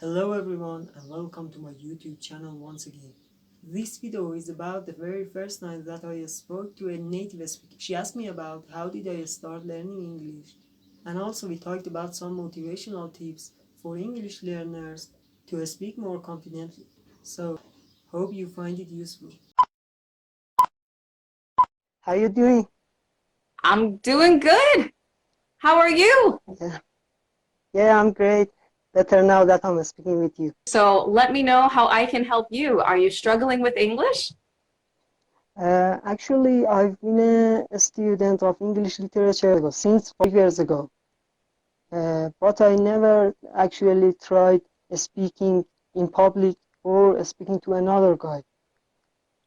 Hello everyone and welcome to my YouTube channel once again. This video is about the very first night that I spoke to a native speaker. She asked me about how did I start learning English, and also we talked about some motivational tips for English learners to speak more confidently. So hope you find it useful. How you doing? I'm doing good. How are you? Yeah, yeah, I'm great. Better now that I'm speaking with you. So let me know how I can help you. Are you struggling with English? Actually, I've been a student of English literature since 5 years ago, but I never actually tried speaking in public or speaking to another guy.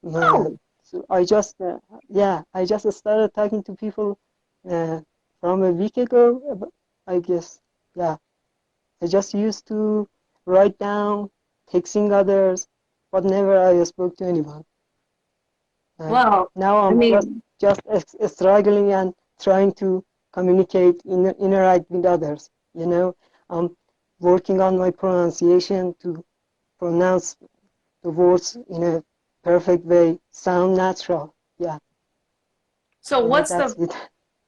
Uh, Oh, so I just started talking to people uh, from a week ago, I guess. Yeah. I just used to write down, texting others, but never I spoke to anyone. Uh, well, Now I I'm mean, just struggling and trying to communicate, interact with others. I'm working on my pronunciation to pronounce the words in a perfect way, sound natural. Yeah, so that's it.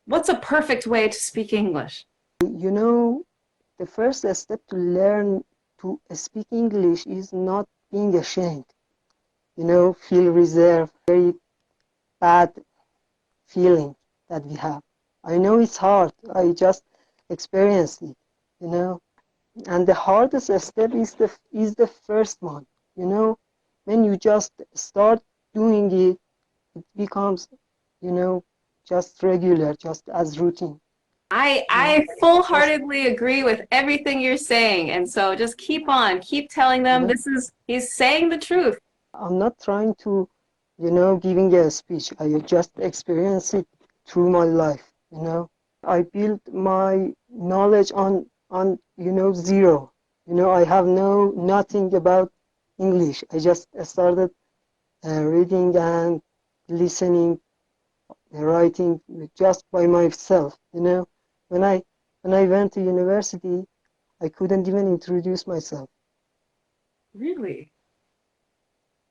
what's a perfect way to speak English? You know, the first step to learn to speak English is not being ashamed. Feel reserved, very bad feeling that we have. I know it's hard. I just experienced it, you know. And the hardest step is the first one. You know, when you just start doing it, it becomes, you know, just regular, just as routine. I You know, I just full-heartedly agree with everything you're saying, and so just keep on, keep telling you them know, he's saying the truth. I'm not trying to, giving a speech. I just experience it through my life. I built my knowledge on zero. I have nothing about English. I just started reading and listening, writing just by myself. When I when I went to university, I couldn't even introduce myself. Really?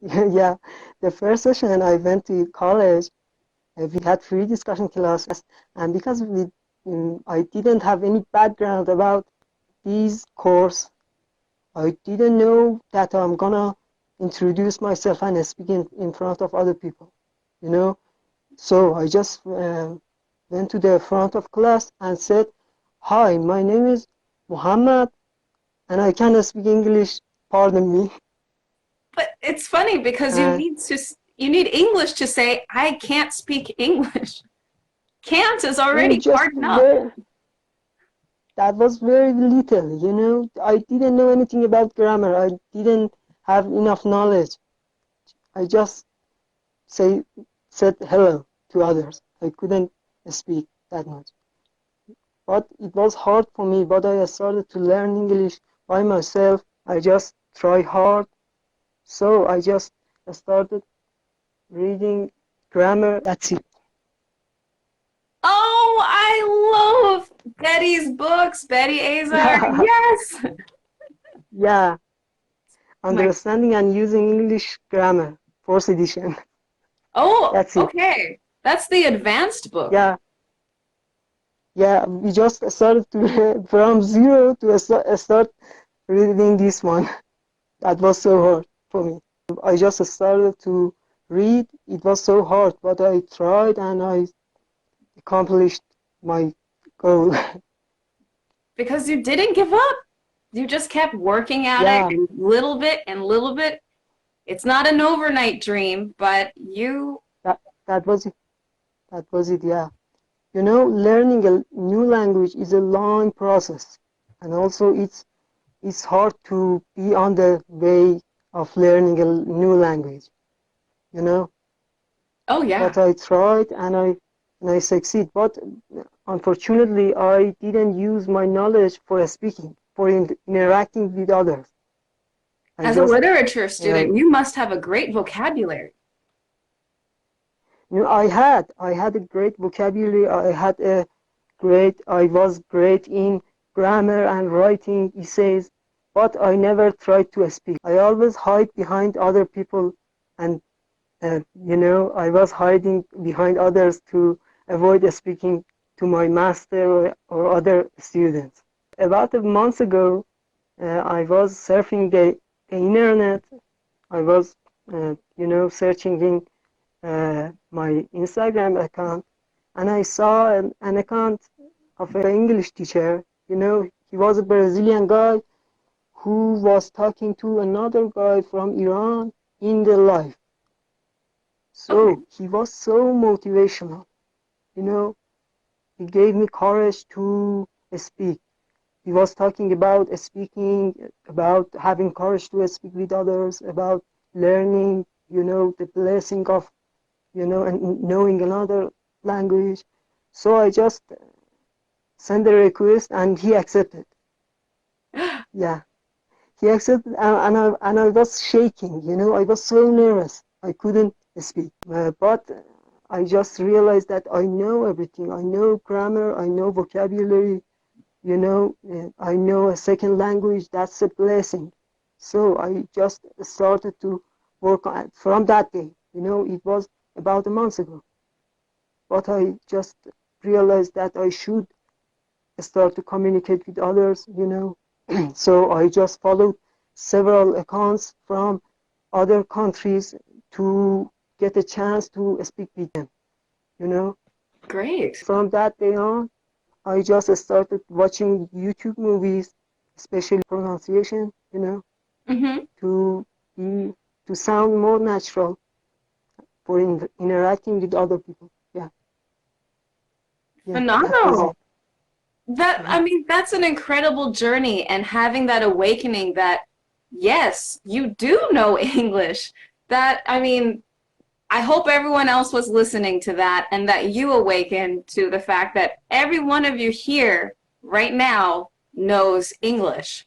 Yeah, the first session I went to college, we had free discussion classes, and because I didn't have any background about these course, I didn't know that I'm gonna introduce myself and speak in front of other people, you know. So I just went to the front of class and said, "Hi, my name is Muhammad, and I can speak English. Pardon me." But it's funny because And you need English to say I can't speak English. Can't is already just hard enough. that was very little, I didn't know anything about grammar. I didn't have enough knowledge. I just say said hello to others. I couldn't speak that much. But it was hard for me, but I started to learn English by myself. I just try hard. So I just started reading grammar. That's it. Oh, I love Betty's books, Betty Azar. Yeah, Yes. yeah. My Understanding and using English grammar, fourth edition. Oh, That's it. okay. That's the advanced book. Yeah, yeah. We just started to from zero to start reading this one. That was so hard for me. I just started to read. It was so hard, but I tried and I accomplished my goal. Because you didn't give up. You just kept working at it Yeah, and little bit and little bit. It's not an overnight dream, but you that that was it. That was it. Yeah. Learning a new language is a long process, and also it's hard to be on the way of learning a new language. You know, Oh but yeah. I tried and I succeed. But unfortunately, I didn't use my knowledge for speaking, for interacting with others. I As a just, literature uh, student, you must have a great vocabulary. I had a great vocabulary. I was great in grammar and writing essays. but I never tried to speak. I always hide behind other people, and I was hiding behind others to avoid speaking to my master or other students. About a month ago, I was surfing the internet. I was, searching in my Instagram account, and I saw an account of an English teacher. He was a Brazilian guy who was talking to another guy from Iran in the live. Okay. So he was so motivational. You know, he gave me courage to speak. He was talking about speaking, about having courage to speak with others, about learning, the blessing of, and knowing another language. So I just sent a request and he accepted. Yeah, he accepted, and I was shaking, I was so nervous. I couldn't speak. But I just realized that I know everything. I know grammar, I know vocabulary, I know a second language. That's a blessing. So I just started to work on it from that day. It was about a month ago. But I just realized that I should start to communicate with others. So I just followed several accounts from other countries to get a chance to speak with them, you know. Great. From that day on, I just started watching YouTube movies, especially pronunciation, Mm-hmm. to be to sound more natural for interacting with other people. Yeah, yeah, that was Phenomenal. it. I mean, that's an incredible journey, and having that awakening that, yes, you do know English. I mean, I hope everyone else was listening to that and that you awakened to the fact that every one of you here right now knows English.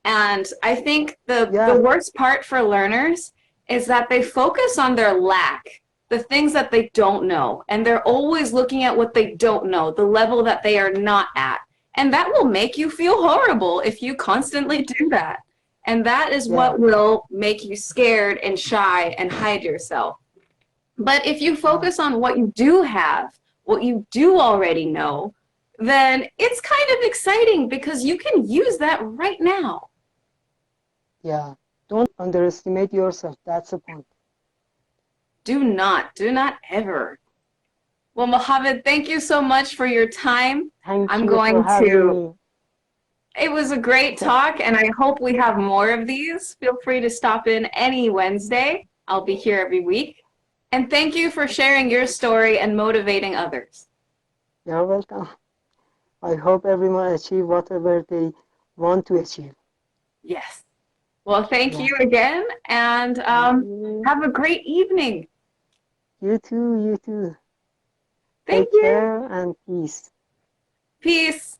And I think the Yeah, worst part for learners is that they focus on their lack, the things that they don't know, and they're always looking at what they don't know, the level that they are not at. And that will make you feel horrible if you constantly do that. And that is yeah, what will make you scared and shy and hide yourself. But if you yeah, focus on what you do have, what you do already know, then it's kind of exciting because you can use that right now. yeah. Don't underestimate yourself. That's the point. Do not ever. Well, Mohammed, thank you so much for your time. Thank I'm you for going having to, me. it was a great talk, and I hope we have more of these. Feel free to stop in any Wednesday. I'll be here every week. And thank you for sharing your story and motivating others. You're welcome. I hope everyone achieve whatever they want to achieve. Yes. Well, thank Yeah. you again, and Thank you. have a great evening. You too. You too. Thank Take you. care and peace. Peace.